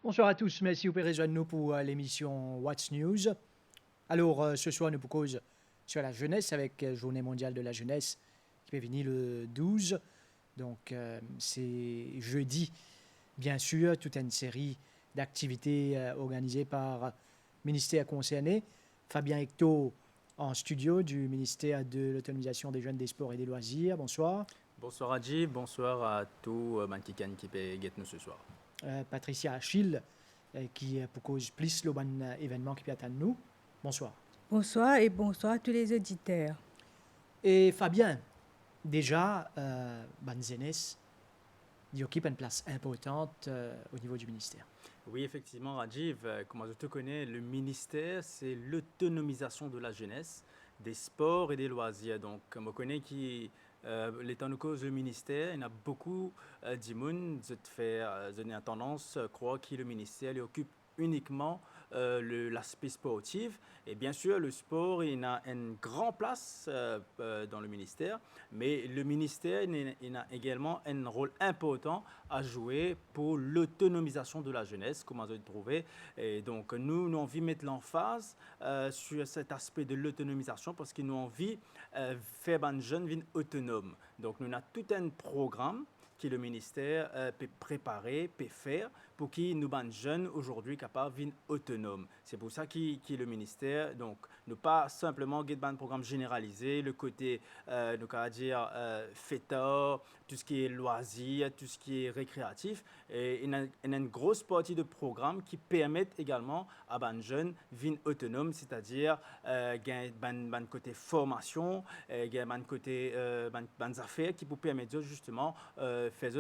Bonsoir à tous, merci pour rejoindre nous pour l'émission What's News. Alors, ce soir, nous cause sur la jeunesse avec Journée mondiale de la jeunesse qui peut venir le 12. Donc, c'est jeudi, bien sûr, toute une série d'activités organisées par le ministère concerné. Fabien Hecto en studio du ministère de l'Autonomisation des jeunes, des sports et des loisirs. Bonsoir. Bonsoir Adji, bonsoir à tous les gens qui peuvent nous ce soir. Patricia Achille, qui pour cause plus le bon événement qui peut attendre nous. Bonsoir. Bonsoir et bonsoir à tous les auditeurs. Et Fabien, déjà, Banzenes, il occupe une place importante au niveau du ministère. Oui, effectivement, Rajiv, comme je te connais, le ministère, c'est l'autonomisation de la jeunesse, des sports et des loisirs. Donc, je connais qui, l'étant de cause le ministère, il y a beaucoup d'immunes, je n'ai tendance à croire que le ministère il occupe uniquement l'aspect sportif. Et bien sûr, le sport, il a une grande place dans le ministère, mais le ministère il a également un rôle important à jouer pour l'autonomisation de la jeunesse, comment je le trouvais. Et donc, nous avons envie de mettre l'emphase sur cet aspect de l'autonomisation parce que nous avons envie de faire des jeunes autonomes. Donc, nous avons tout un programme que le ministère peut préparer, peut faire pour que nous, les jeunes, aujourd'hui, capables d'être autonomes. C'est pour ça que le ministère, donc, ne pas simplement avoir un programme généralisé, le côté, nous allons dire, fêteur, tout ce qui est loisirs, tout ce qui est récréatif. Et il y a une grosse partie de programmes qui permettent également à les jeunes d'être autonomes, c'est-à-dire un côté formation, un côté affaires qui vous permettent justement faire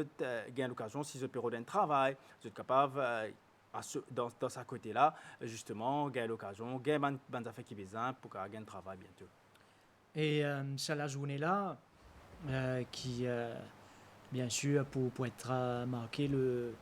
gagner l'occasion si je peux un travail, vous êtes capable dans ce côté-là justement gagner l'occasion, gagner des affaires qui besoin pour gagner un travail bientôt. Et c'est la journée-là qui, bien sûr, pour être marquée le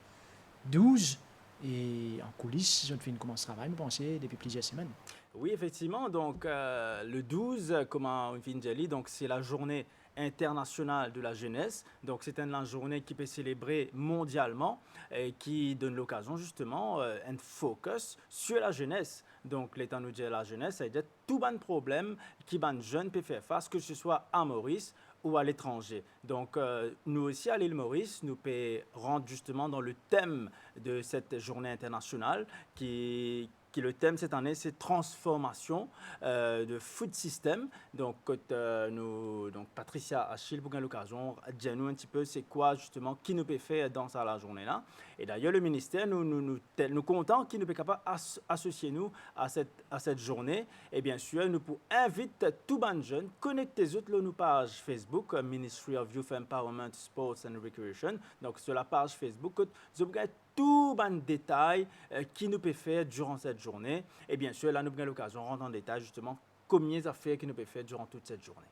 12 et en coulisses, je ne fais commence travail, nous pensons, depuis plusieurs semaines. Oui, effectivement. Donc, le 12, comme on vient de dire, donc c'est la journée internationale de la jeunesse. Donc, c'est une journée qui peut célébrer mondialement et qui donne l'occasion justement un focus sur la jeunesse. Donc, l'état nous dit la jeunesse, ça veut dire tout bon problème qui ban jeune peut faire face, que ce soit à Maurice ou à l'étranger. Donc, nous aussi, à l'île Maurice, nous pouvons rendre justement dans le thème de cette journée internationale qui le thème cette année, c'est transformation de food system. Donc, donc Patricia Achille, pour l'occasion, dis-nous un petit peu c'est quoi justement qui nous peut faire dans la journée-là. Et d'ailleurs, le ministère nous content qu'il nous peut capable associer nous à cette journée. Et bien sûr, nous pouvons inviter tous les jeunes, connecter nos pages Facebook, Ministry of Youth Empowerment, Sports and Recreation. Donc, sur la page Facebook, vous pouvez tout bon détail qui nous peut faire durant cette journée. Et bien sûr, là, nous avons l'occasion de rentrer en détail justement combien d'affaires qui nous peut faire durant toute cette journée.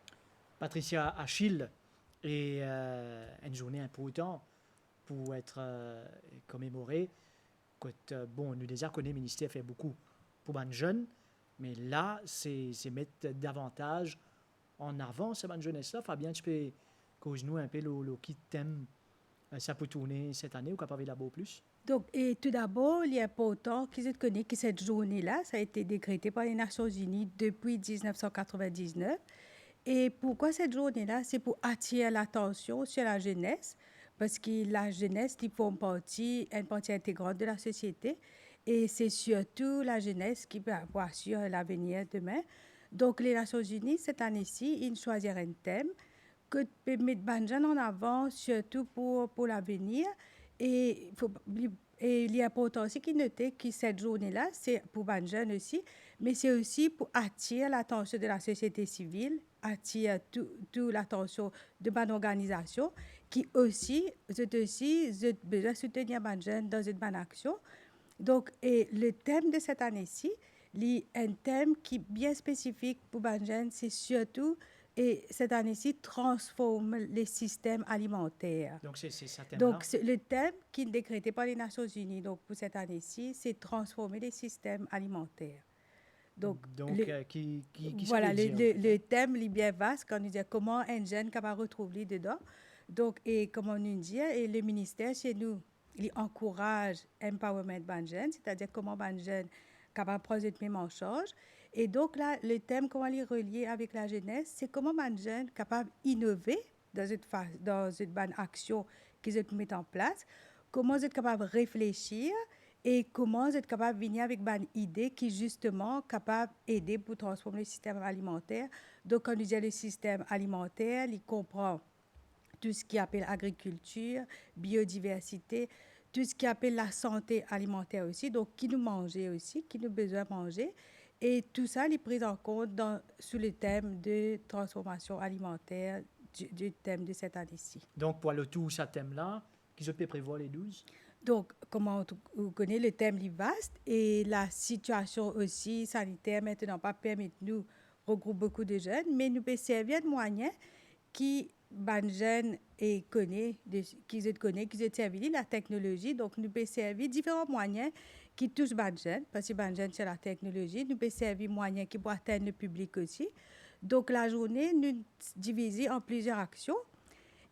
Patricia Achille est une journée importante pour être commémorée. Bon, nous déjà connaissons, le ministère fait beaucoup pour les jeunes, mais là, c'est mettre davantage en avant cette jeunesse-là. Fabien, tu peux causer-nous un peu le qui thème ça peut tourner cette année ou capable d'abord plus? Donc, et tout d'abord, il est important qu'ils aient connu que cette journée-là, ça a été décrété par les Nations Unies depuis 1999. Et pourquoi cette journée-là? C'est pour attirer l'attention sur la jeunesse, parce que la jeunesse, ils font une partie intégrante de la société. Et c'est surtout la jeunesse qui peut assurer l'avenir demain. Donc, les Nations Unies, cette année-ci, ils choisirent un thème que peut mettre Banjan en avant, surtout pour l'avenir. Et il est important aussi qu'il note que cette journée-là, c'est pour Banjan aussi, mais c'est aussi pour attirer l'attention de la société civile, attirer toute l'attention de bonne organisation, qui aussi besoin de soutenir Banjan dans une bonne action. Donc, et le thème de cette année-ci, un thème qui est bien spécifique pour Banjan, c'est surtout et cette année-ci transforme les systèmes alimentaires. Donc, c'est ça thème-là. Donc, le thème qui est décrété par les Nations Unies donc, pour cette année-ci, c'est transformer les systèmes alimentaires. Donc qui voilà, le thème est bien vaste quand on dit comment un jeune va retrouver dedans. Donc, et comme on nous dit, et le ministère chez nous, il encourage empowerment ban jeune, c'est-à-dire comment ban jeune capable de prendre cette même en charge. Et donc là, le thème, comment il est relié avec la jeunesse, c'est comment ban jeune capable d'innover dans une bonne action qu'ils ont mis en place, comment vous êtes capable de réfléchir et comment vous êtes capable de venir avec une idée qui justement capable d'aider pour transformer le système alimentaire. Donc, quand on dit le système alimentaire, il comprend tout ce qui appelle agriculture, biodiversité, tout ce qui appelle la santé alimentaire aussi, donc qui nous manger aussi, qui nous besoin de manger. Et tout ça est pris en compte sous le thème de transformation alimentaire du thème de cette année-ci. Donc, pour le tout, ce thème-là, qui se peut prévoir les 12? Donc, comment vous connaissez, le thème est vaste et la situation aussi sanitaire maintenant pas permet de nous regrouper beaucoup de jeunes, mais nous peut servir de moyens qui ban jeunes et qui se servi la technologie. Donc, nous peut servir différents moyens qui touchent ban jeunes, parce que ban jeunes c'est la technologie. Nous peut servir moyens qui pour atteindre le public aussi. Donc, la journée, nous divisée en plusieurs actions.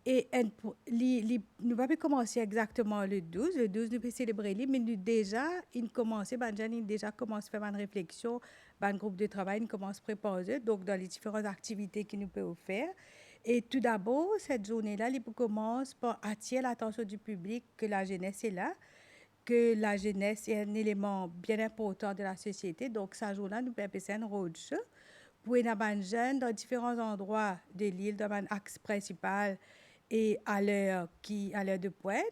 Et nous ne pouvons pas commencer exactement le 12. Le 12, nous pouvons célébrer, mais nous déjà, il commence, il déjà commence à faire une réflexion, un groupe de travail, il commence à préparer, donc dans les différentes activités que nous pouvons faire. Et tout d'abord, cette journée-là, il commence par attirer l'attention du public que la jeunesse est là, que la jeunesse est un élément bien important de la société. Donc, cette journée-là, nous pouvons faire un roadshow pour les jeunes dans différents endroits de l'île, dans un axe principal et à l'heure de pointe,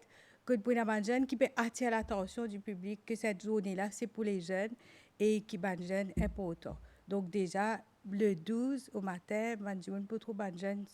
que pour les jeunes qui peut attirer l'attention du public que cette journée-là, c'est pour les jeunes et qui sont jeunes importants. Donc déjà, le 12 au matin, on peut trouver des jeunes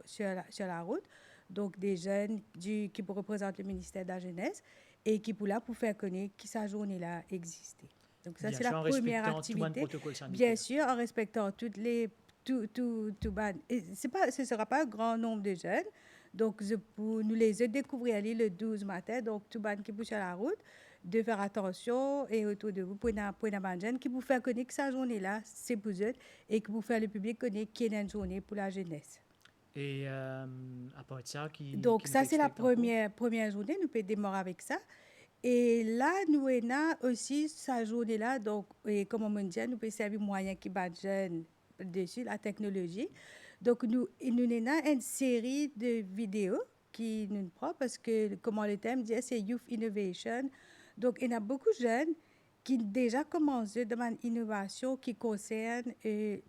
sur la route, donc des jeunes qui représentent le ministère de la Jeunesse et qui pour là pour faire connaître que cette journée-là existait. Donc ça, c'est la première activité. Bien sûr, en respectant toutes les... ce ne sera pas un grand nombre de jeunes. Donc, pour nous les découvrir le 12 matin, donc tout le monde qui bouge sur la route, de faire attention et autour de vous, pour une jeunes qui vous faire connaître que cette journée-là, c'est pour eux et que vous faire le public connaître qu'il y a une journée pour la jeunesse. Et à part ça, donc, ça, c'est la première journée. Nous pouvons démarrer avec ça. Et là, nous avons aussi cette journée-là, donc, et comme on dit, nous pouvons servir moyen qui bat jeunes dessus, la technologie. Donc, nous avons une série de vidéos qui nous prend parce que, comme le thème dit, c'est Youth Innovation. Donc, il y a beaucoup de jeunes qui ont déjà commencé dans une innovation qui concerne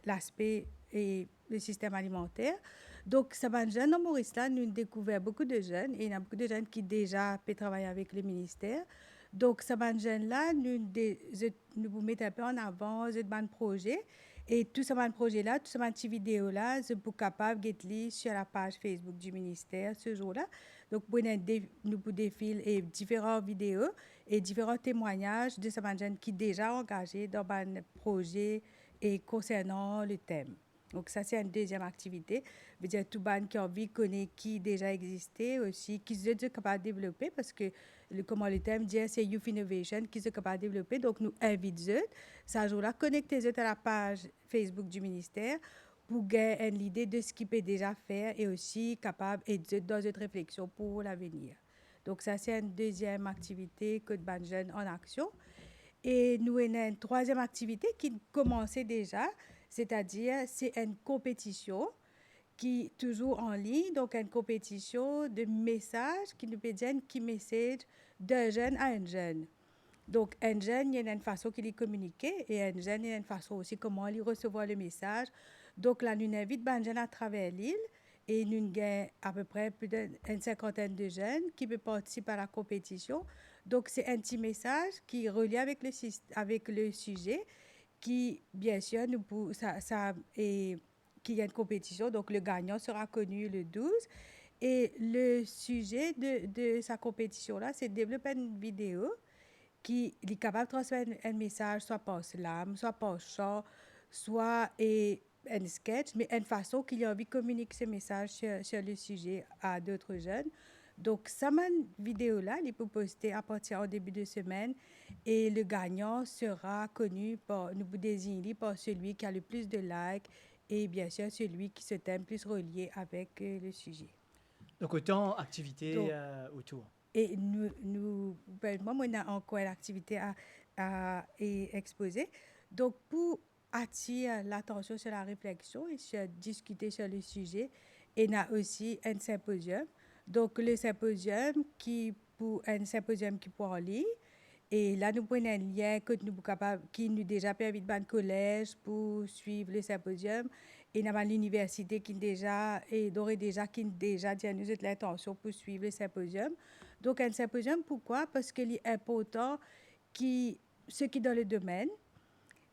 l'aspect et le système alimentaire. Donc, ça va jeune dans Maurice, là, nous avons découvert beaucoup de jeunes et il y a beaucoup de jeunes qui déjà peuvent travailler avec le ministère. Donc, ça va jeunes-là, nous vous mettons un peu en avant ce projet. Et tout ce projet-là, tout ce petit vidéo-là, c'est pour capable de sur la page Facebook du ministère ce jour-là. Donc, nous pouvons défiler différentes vidéos et différents témoignages de ces jeunes qui sont déjà engagés dans un projet et concernant le thème. Donc, ça, c'est une deuxième activité. Veut dire tout le monde qui a envie de connaître qui déjà existait aussi, qui sont capables de développer parce que, comme le thème dit, c'est Youth Innovation qui sont capables de développer. Donc, nous invitons eux, ça jour-là, connectez-eux à la page Facebook du ministère pour gagner l'idée de ce qu'ils peuvent déjà faire et aussi capable d'être dans une réflexion pour l'avenir. Donc, ça, c'est une deuxième activité que de jeunes en action. Et nous avons une troisième activité qui commençait déjà, c'est-à-dire c'est une compétition qui est toujours en ligne, donc une compétition de messages qui nous peut dire qui message d'un jeune à un jeune. Donc, un jeune, il y a une façon qu'il communique et un jeune, il y a une façon aussi comment il recevoir le message. Donc, là, nous invitons un jeune à travers l'île et nous avons à peu près plus d'une cinquantaine de jeunes qui peuvent participer à la compétition. Donc, c'est un petit message qui est relié avec le sujet qui, bien sûr, qu'il y a une compétition. Donc, le gagnant sera connu le 12. Et le sujet de sa compétition-là, c'est de développer une vidéo qui est capable de transmettre un message, soit par slam, soit par chant, soit un sketch, mais une façon qu'il a envie de communiquer ce message sur le sujet à d'autres jeunes. Donc, cette vidéo-là, il peut poster à partir au début de semaine et le gagnant sera connu nous désigner par celui qui a le plus de likes et bien sûr celui qui se thème plus relié avec le sujet. Donc, autant activités autour. Et moi, on a encore une activité à exposer. Donc, pour attirer l'attention sur la réflexion et sur discuter sur le sujet, il y a aussi un symposium. Donc, le symposium pour un symposium qui pour en ligne. Et là, nous prenons un lien que nous capable, qui nous déjà permis de le collège pour suivre le symposium. Et nous avons l'université qui déjà, et d'ores déjà, qui déjà dit à nous de l'intention pour suivre le symposium. Donc, un symposium, pourquoi? Parce qu'il est important ceux qui dans le domaine,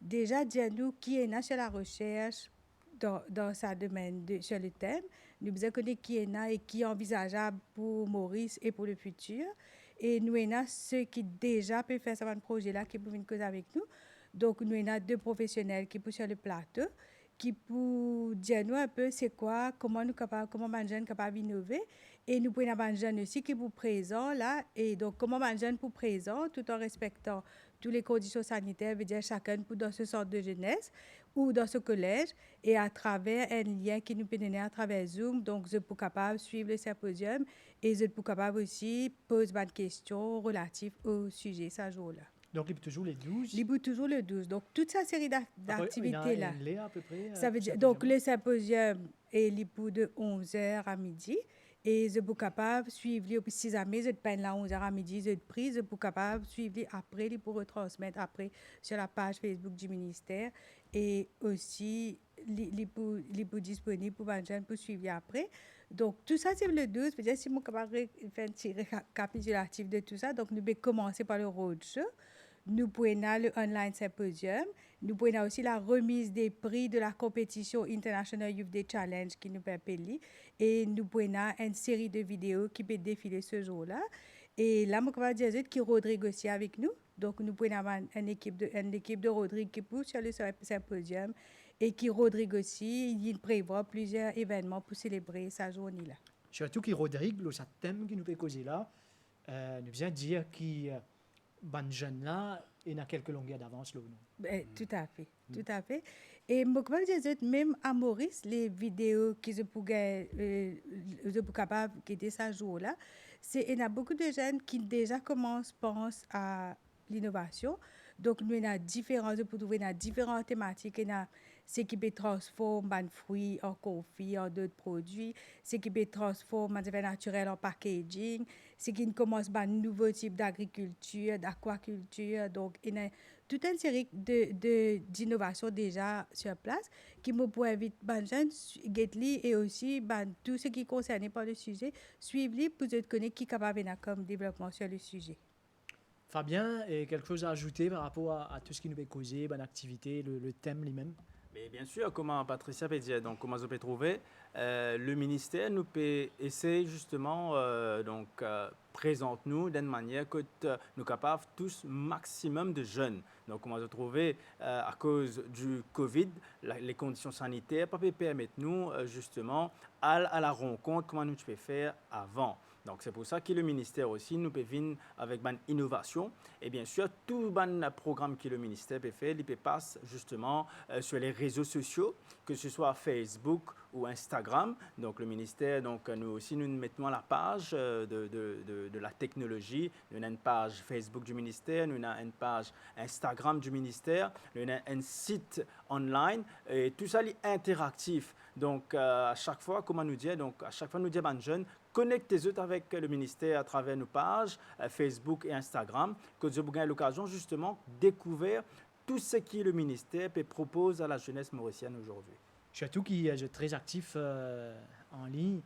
déjà dit à nous qui est là sur la recherche dans sa domaine, sur le thème. Nous besoin connaître qui est là et qui est envisageable pour Maurice et pour le futur. Et nous avons ceux qui déjà peuvent faire ce projet-là, qui peuvent venir causer avec nous. Donc, nous avons deux professionnels qui sont sur le plateau, qui pour dire nous un peu c'est quoi, comment les jeunes capables d'innover. Et nous pouvons avoir des jeunes aussi qui sont présents là. Et donc, comment les jeunes sont présents tout en respectant toutes les conditions sanitaires, veut dire chacun pour dans ce centre de jeunesse ou dans ce collège et à travers un lien qui nous peut donner à travers Zoom. Donc, je suis capable de suivre le symposium et je suis capable aussi de poser des questions relatives au sujet ce jour-là. Donc, il peut toujours les 12. Il peut toujours le 12. Donc, toute cette série d'activités-là. Il y a à peu près. Ça veut dire, donc, le symposium est de 11h à midi. Et je suis capable de suivre les 6 amis, je peine là 11h à midi, je prise, je suis capable de suivre après, pour retransmettre après sur la page Facebook du ministère. Et aussi, les pour disponible pour les jeunes pour suivre après. Donc, tout ça, c'est le 12. Peut-être si je suis capable de faire un petit récapitulatif de tout ça. Donc, nous allons commencer par le roadshow. Nous pouvons le online symposium. Nous pouvons aussi la remise des prix de la compétition International Youth Day Challenge qui nous permet. Et nous pouvons une série de vidéos qui peut défiler ce jour-là. Et là, je vais dire que Rodrigue aussi avec nous. Donc, nous pouvons avoir une équipe de Rodrigue qui pousse sur le symposium et qui Rodrigue aussi, il prévoit plusieurs événements pour célébrer sa journée-là. Surtout que Rodrigue, le thème qui nous fait causer là, nous vient dire qu'il ban jeune là et n'a quelques longueurs d'avance là ou non. Tout à fait, tout à fait. Et je dire même à Maurice, les vidéos qui je pourrais capable qui étaient ça jour là, il y a beaucoup de jeunes qui déjà pensent à l'innovation. Donc nous on a différentes thématiques, il y a ce qui peut transformer un fruit en confit, en d'autres produits, ce qui peut transformer un affaires naturel en packaging, ce qui commence un nouveau type d'agriculture, d'aquaculture. Donc il y a toute une série d'innovations déjà sur place qui me pourrait inviter les jeunes et aussi tout ce qui est concerné par le sujet, suivre pour connaître qui est capable de comme développement sur le sujet. Fabien, et quelque chose à ajouter par rapport à tout ce qui nous est causé, l'activité, le thème lui-même? Mais bien sûr, comment Patricia peut dire, donc comment je peux trouver, le ministère nous peut essayer justement, présente-nous d'une manière que nous capables tous maximum de jeunes. Donc comment je trouver, à cause du Covid, les conditions sanitaires, pas permettre nous justement à la rencontre comment nous pouvons faire avant. Donc, c'est pour ça que le ministère aussi nous peut venir avec une innovation. Et bien sûr, tout le programme que le ministère peut faire, il peut passer justement sur les réseaux sociaux, que ce soit Facebook ou Instagram. Donc, le ministère, donc, nous aussi, nous mettons la page de la technologie. Nous avons une page Facebook du ministère, nous avons une page Instagram du ministère, nous avons un site online. Et tout ça est interactif. Donc, à chaque fois, comment nous dire, donc, à chaque fois, nous disons aux jeunes, connectez-vous avec le ministère à travers nos pages Facebook et Instagram, que vous avez l'occasion justement de découvrir tout ce que le ministère propose à la jeunesse mauricienne aujourd'hui. Surtout qu'il est très actif en ligne,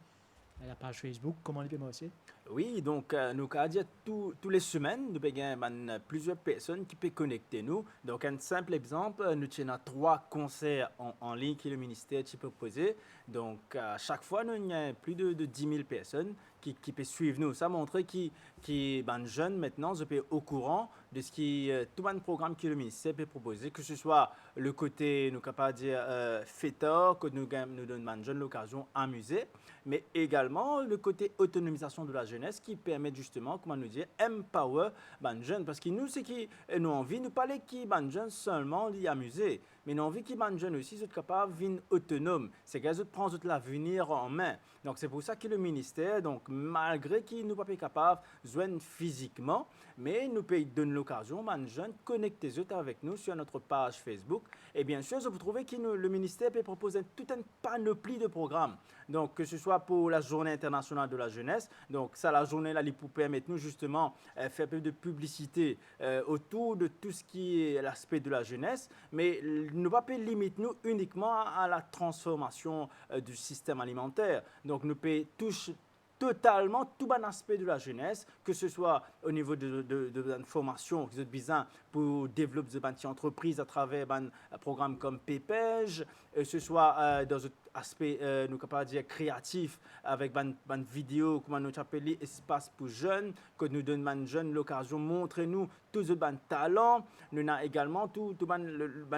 à la page Facebook, comment il peut aussi? Oui, donc nous avons dit toutes les semaines, nous avons plusieurs personnes qui peuvent connecter nous. Donc un simple exemple, nous avons 3 concerts en ligne que le ministère peut proposer. Donc à chaque fois, nous avons plus de 10 000 personnes qui peuvent suivre nous. Ça montre que les jeunes maintenant sont au courant de ce qui tout le programme que le ministère peut proposer, que ce soit le côté, nous capable de dire, fêteur, que nous donnons aux jeunes l'occasion d'amuser, mais également le côté autonomisation de la jeunesse qui permet justement, comment nous dire, empower les jeunes. Parce que nous, c'est qui nous envie, nous parler qui les jeunes seulement les amuser, mais nous envie que les jeunes aussi soient capables de vivre autonomes. C'est qu'ils prennent l'avenir en main. Donc c'est pour ça que le ministère, donc malgré qu'ils ne sont pas capables, joindre physiquement, mais nous pouvons donner l'occasion, man jeunes, connecter avec nous sur notre page Facebook. Et bien sûr, vous trouvez que le ministère peut proposer toute une panoplie de programmes. Donc, que ce soit pour la Journée internationale de la jeunesse, donc ça, la journée là, pour permettre nous justement faire un peu de publicité autour de tout ce qui est l'aspect de la jeunesse, mais ne pas limiter nous uniquement à la transformation du système alimentaire. Donc, nous pouvons toucher totalement tout bon aspect de la jeunesse, que ce soit au niveau de la formation, que besoin pour développer des entreprises à travers un programme comme PPEJ, que ce soit dans un aspect, nous capable dire créatif, avec une vidéo, comment nous appelons espace pour jeunes, que nous donne aux jeunes l'occasion de montrer nous tous les talents. Nous avons également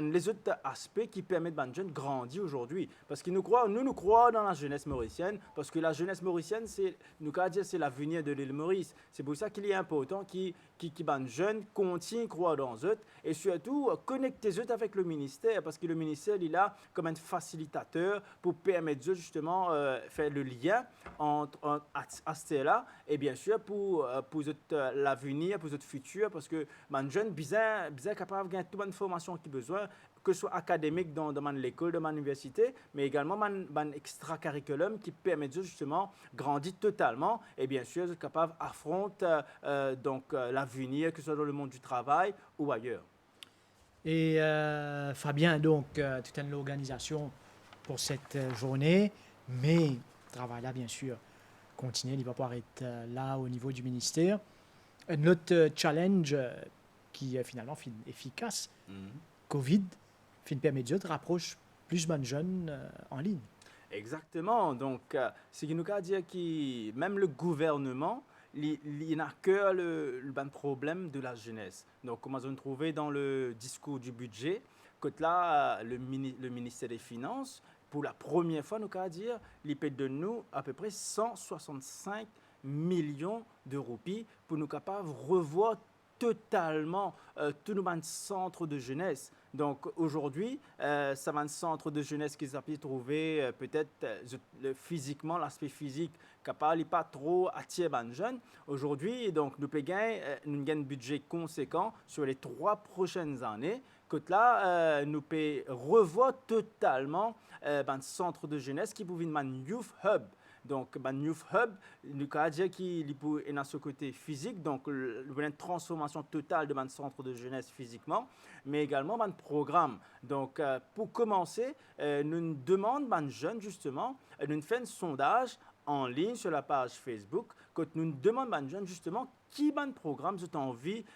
les autres aspects qui permettent aux jeunes de grandir aujourd'hui. Parce que nous croyons dans la jeunesse mauricienne, parce que la jeunesse mauricienne, c'est l'avenir de l'île Maurice. C'est pour ça qu'il est important que les jeunes continuent à croire dans eux et surtout connecter eux avec le ministère, parce que le ministère il est là comme un facilitateur pour permettre justement faire le lien entre là et bien sûr pour l'avenir, pour notre futur, parce que les jeunes bien capables de gagner toute l'information qu'ils ont besoin, que ce soit académique dans l'école, dans l'université, mais également dans extra-curriculum qui permet justement de grandir totalement et bien sûr d'être capable d'affronter l'avenir, que ce soit dans le monde du travail ou ailleurs. Et Fabien, donc, toute une organisation pour cette journée, mais le travail là, bien sûr, continue, il va pouvoir être là au niveau du ministère. Un autre challenge qui est finalement efficace, COVID, permet de rapprocher plus de jeunes en ligne. Exactement. Donc, ce qui nous dit que même le gouvernement, il n'a que le problème de la jeunesse. Donc, comme on a trouvé dans le discours du budget, que là, le ministère des Finances, pour la première fois, nous a dit, il paie de nous à peu près 165 millions de roupies pour nous capables de revoir totalement tout le centre de jeunesse. Donc aujourd'hui, ça va un centre de jeunesse qui s'est trouvé peut-être physiquement, l'aspect physique, capable pas trop attirer les jeunes. Aujourd'hui, donc nous gagnons un budget conséquent sur les 3 prochaines années. Que là, nous pouvons revoir totalement un centre de jeunesse qui pouvait être un Youth Hub. Donc, le Youth Hub, nous avons dit qu'il est dans ce côté physique, donc une transformation totale de mon centre de jeunesse physiquement, mais également un programme. Donc, pour commencer, nous demandons aux jeunes, justement, nous faisons un sondage en ligne sur la page Facebook, quand nous demandons aux jeunes, justement, qui ban programme vous envie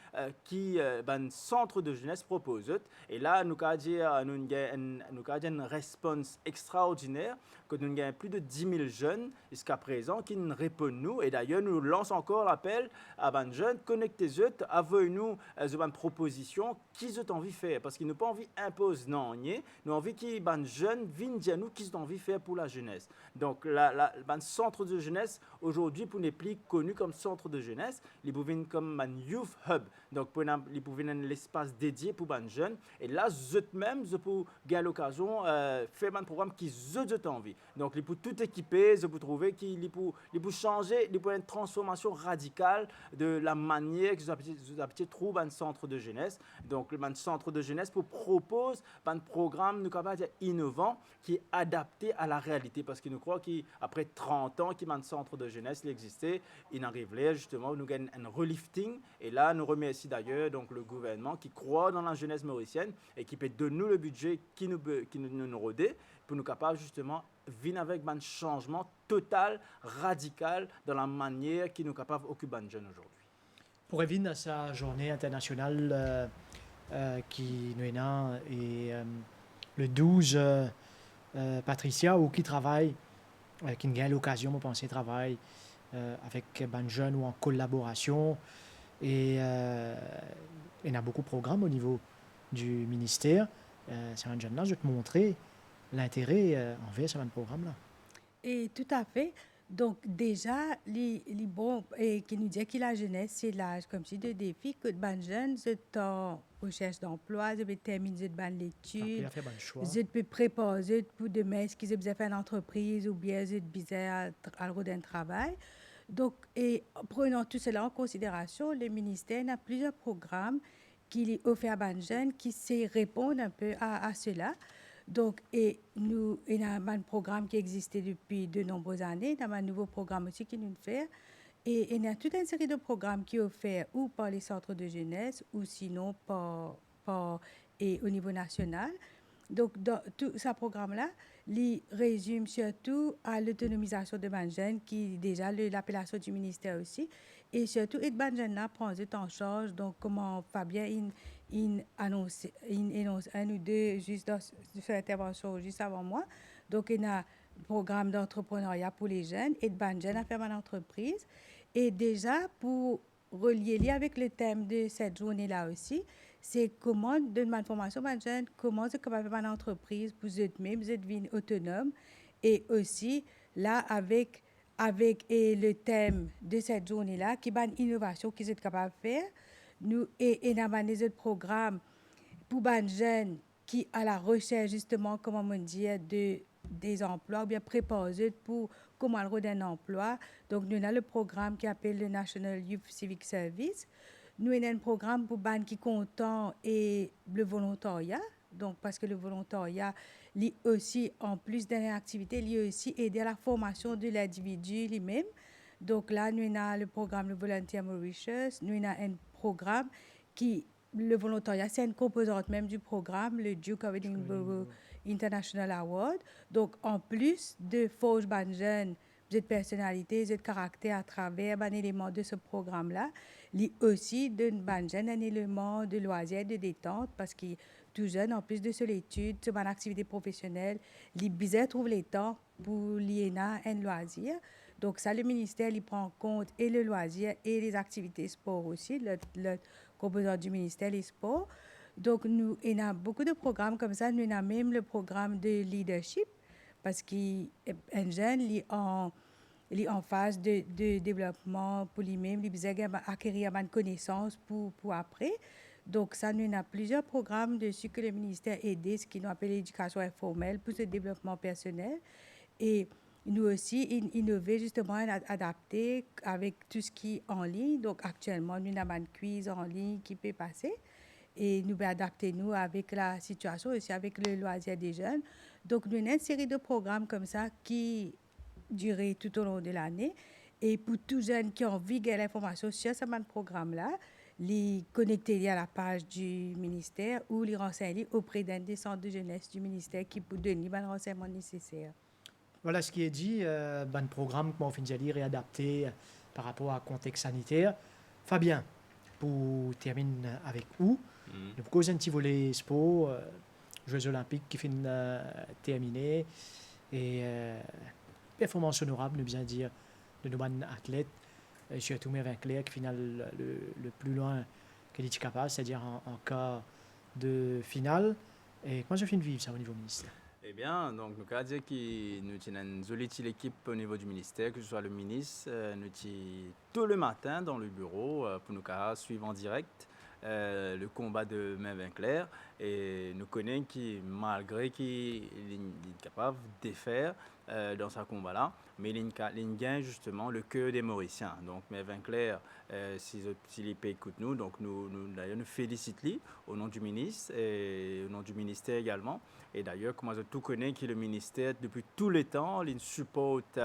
qui ban centre de jeunesse propose. Et là nous avons une réponse extraordinaire, que nous avons plus de 10 000 jeunes jusqu'à présent qui nous répondent nous. Et d'ailleurs nous lançons encore l'appel à les jeunes, connectez-vous, avouez-nous une proposition qu'ils ont envie de faire, parce qu'ils n'ont pas envie d'imposer non, nous avons envie que les jeunes viennent dire nous qu'ils ont envie de faire pour la jeunesse. Donc le centre de jeunesse aujourd'hui pour n'est plus connu comme centre de jeunesse, ils pouvaient comme un Youth Hub. Donc, ils pouvaient avoir l'espace dédié pour les jeunes. Et là, eux-mêmes, ils peuvent gagner l'occasion de faire un programme qu'ils ont envie. Donc, ils peuvent tout équiper, ils peuvent trouver qu'ils peuvent changer, ils peuvent une transformation radicale de la manière qu'ils ont trouvé un centre de jeunesse. Donc, un centre de jeunesse propose un programme innovant qui est adapté à la réalité. Parce que nous croyons qu'après 30 ans qu'il y a un centre de jeunesse qui existait, il arrive là, justement, nous gagnons un relifting. Et là, nous remercions d'ailleurs donc, le gouvernement qui croit dans la jeunesse mauricienne et qui peut donner nous le budget qui nous rodait pour nous capables justement venir avec un changement total, radical dans la manière qui nous capables d'occuper les jeunes aujourd'hui. Pour revenir à sa journée internationale qui nous est là, et le 12, Patricia, ou qui travaille, qui a l'occasion de penser travail avec des jeunes ou en collaboration. Et il y a beaucoup de programmes au niveau du ministère. C'est un jeune là, je vais te montrer l'intérêt envers ce programme-là. Et tout à fait. Donc déjà, les bons et qui nous dit que la jeunesse, c'est l'âge comme si de défi que les jeunes sont en recherche d'emploi, ils terminent l'étude, ils peuvent préparer pour demain, ce qu'ils ont besoin de faire une entreprise ou bien ils ont besoin à le travail. Donc, et prenant tout cela en considération, le ministère a plusieurs programmes qu'il offre à les jeunes qui se répondent un peu à cela. Donc, et nous, il y a un programme qui existait depuis de nombreuses années, il y a un nouveau programme aussi qui nous fait. Et il y a toute une série de programmes qui sont offerts ou par les centres de jeunesse ou sinon et au niveau national. Donc, dans tout ce programme-là, il résume surtout à l'autonomisation de jeunes, qui est déjà l'appellation du ministère aussi. Et surtout, et jeunes-là prend en charge. Donc, comment Fabien il énonce un ou deux juste dans cette intervention juste avant moi. Donc, il y a un programme d'entrepreneuriat pour les jeunes et de jeunes à faire une entreprise. Et déjà, pour relier avec le thème de cette journée-là aussi, c'est comment donner une formation aux jeunes, comment c'est capable de faire une entreprise pour eux même, devenir autonome. Et aussi, là, avec et le thème de cette journée-là, qui est une innovation qu'ils sont capables de faire, nous, et nous avons des autres programmes pour les jeunes qui à la recherche justement, comment on dit, des emplois, ou bien préparés pour comment redonner un emploi. Donc, nous avons le programme qui s'appelle le National Youth Civic Service. Nous avons un programme pour les qui content et le volontariat. Donc, parce que le volontariat, aussi, en plus d'une activité, il aussi aider à la formation de l'individu lui-même. Donc là, nous avons le programme de Volunteer Mauritius. Nous avons un programme qui, le volontariat, c'est une composante même du programme, le Duke of Edinburgh International Award. Donc, en plus de forger les jeunes, de personnalité, de caractère à travers un élément de ce programme-là, il aussi donne aux jeunes un élément de loisir, de détente, parce que tout jeune, en plus de solitude, c'est une activité professionnelle, les bizarres trouvent le temps pour lier un loisir. Donc ça, le ministère, il prend en compte et le loisir et les activités sport aussi, le composant du ministère, les sports. Donc nous, il y a beaucoup de programmes comme ça. Nous avons même le programme de leadership, parce qu'un jeune est en phase de développement pour lui-même, il besoin d'acquérir une connaissance pour après. Donc, ça, nous avons plusieurs programmes dessus que le ministère aide, ce qui nous appelle l'éducation informelle pour ce développement personnel. Et nous aussi, innover justement, adapter avec tout ce qui est en ligne. Donc, actuellement, nous avons une quiz en ligne qui peut passer. Et nous adapter nous avec la situation, aussi avec le loisir des jeunes. Donc, nous avons une série de programmes comme ça qui durent tout au long de l'année. Et pour tous jeunes qui ont envie de l'information sur ce programme-là, les connecter à la page du ministère ou les renseigner auprès d'un des centres de jeunesse du ministère qui peut donner les renseignements nécessaires. Voilà ce qui est dit. Le programme, comme on finit de dire, est adapté par rapport à contexte sanitaire. Fabien, pour terminer avec vous, nous cause un petit volet sport, Jeux Olympiques qui finissent terminés et performance honorable, nous bien dire, de nos athlètes, surtout mes vainqueurs qui finissent le plus loin qu'elle est capable, c'est-à-dire en cas de finale. Et comment je finis de vivre ça au niveau ministère? Eh bien, donc, nous avons dit que nous avons une jolie équipe au niveau du ministère, que ce soit le ministre, nous sommes tout le matin dans le bureau pour nous suivre en direct le combat de Mervyn Claire. Et nous connaissons qui, malgré qu'il est capable de défaire dans ce combat-là, mais il gagne justement le cœur des Mauriciens. Donc, Mervyn Claire, si l'IP écoute nous, donc nous félicitons au nom du ministre et au nom du ministère également. Et d'ailleurs, comme je tout connais, qui le ministère, depuis tous les temps, il supporte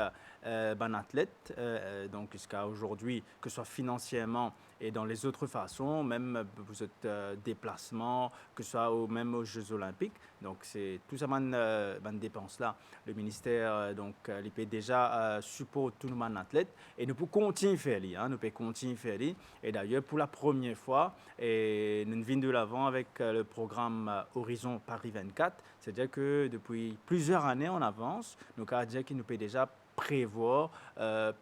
un athlète, donc jusqu'à aujourd'hui, que ce soit financièrement et dans les autres façons, même pour ce déplacement, que ce soit même aux Jeux Olympiques. Donc, c'est tout ça, une dépense-là. Le ministère, donc, il peut déjà supporter tout le monde athlète et nous pouvons continuer à faire. Nous pouvons continuer à faire. Et d'ailleurs, pour la première fois, et nous venons de l'avant avec le programme Horizon Paris 24. C'est-à-dire que depuis plusieurs années en avance, nous avons dit qu'il nous peut déjà prévoir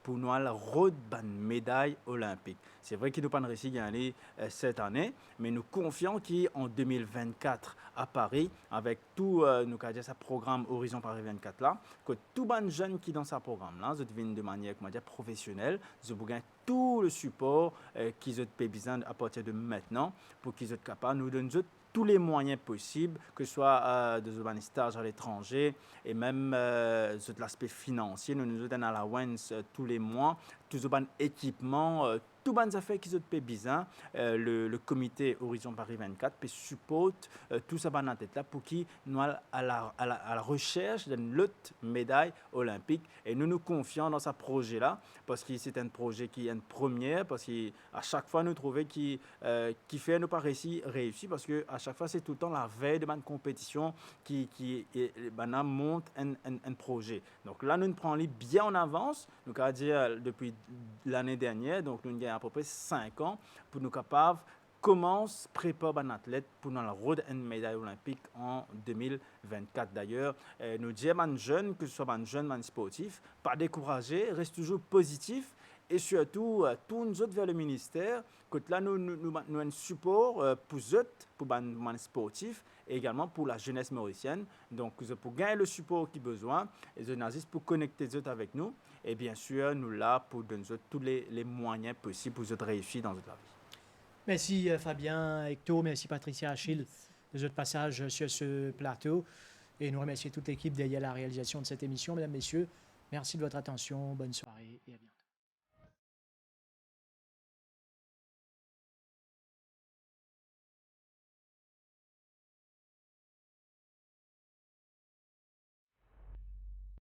pour nous la route d'une médaille olympique. C'est vrai qu'il nous pas réussi à gagner cette année, mais nous confions qu'en 2024 à Paris, avec tout nous avons dit ce programme Horizon Paris 24 là, que tout les jeunes qui dans ce programme là, ils viennent de manière professionnelle, ils ont tout le support qu'ils ont besoin à partir de maintenant pour qu'ils soient capables de nous donner tous les moyens possibles, que ce soit des stages à l'étranger et même de l'aspect financier. Nous nous donnons allowance tous les mois, tous les équipements, tout les affaires qui sont bien. Le comité Horizon Paris 24 peut supporte tout ça dans tête là pour qui nous à la recherche d'une autre médaille olympique et nous confions dans ce projet là parce que c'est un projet qui est une première parce qu'à chaque fois nous trouvons qui fait nous pas réussi parce que à chaque fois c'est tout le temps la veille de ma compétition qui monte un projet. Donc là nous prenons bien en avance, nous à dire depuis l'année dernière, donc nous avons à peu près 5 ans pour nous capables commence préparer un athlète pour nous la route une médaille olympique en 2024 d'ailleurs. Nous disons aux jeunes, que ce soit un jeune, un sportif, pas décourager, reste toujours positif et surtout tourne vers le ministère. Que là nous un support pour eux, pour les sportifs et également pour la jeunesse mauricienne. Donc pour gagner le support qu'ils ont besoin, les nazis pour connecter eux avec nous et bien sûr nous là pour donner tous les moyens possibles pour eux réussir dans notre vie. Merci Fabien, Hector, merci Patricia, Achille de votre passage sur ce plateau. Et nous remercions toute l'équipe derrière la réalisation de cette émission. Mesdames, Messieurs, merci de votre attention. Bonne soirée.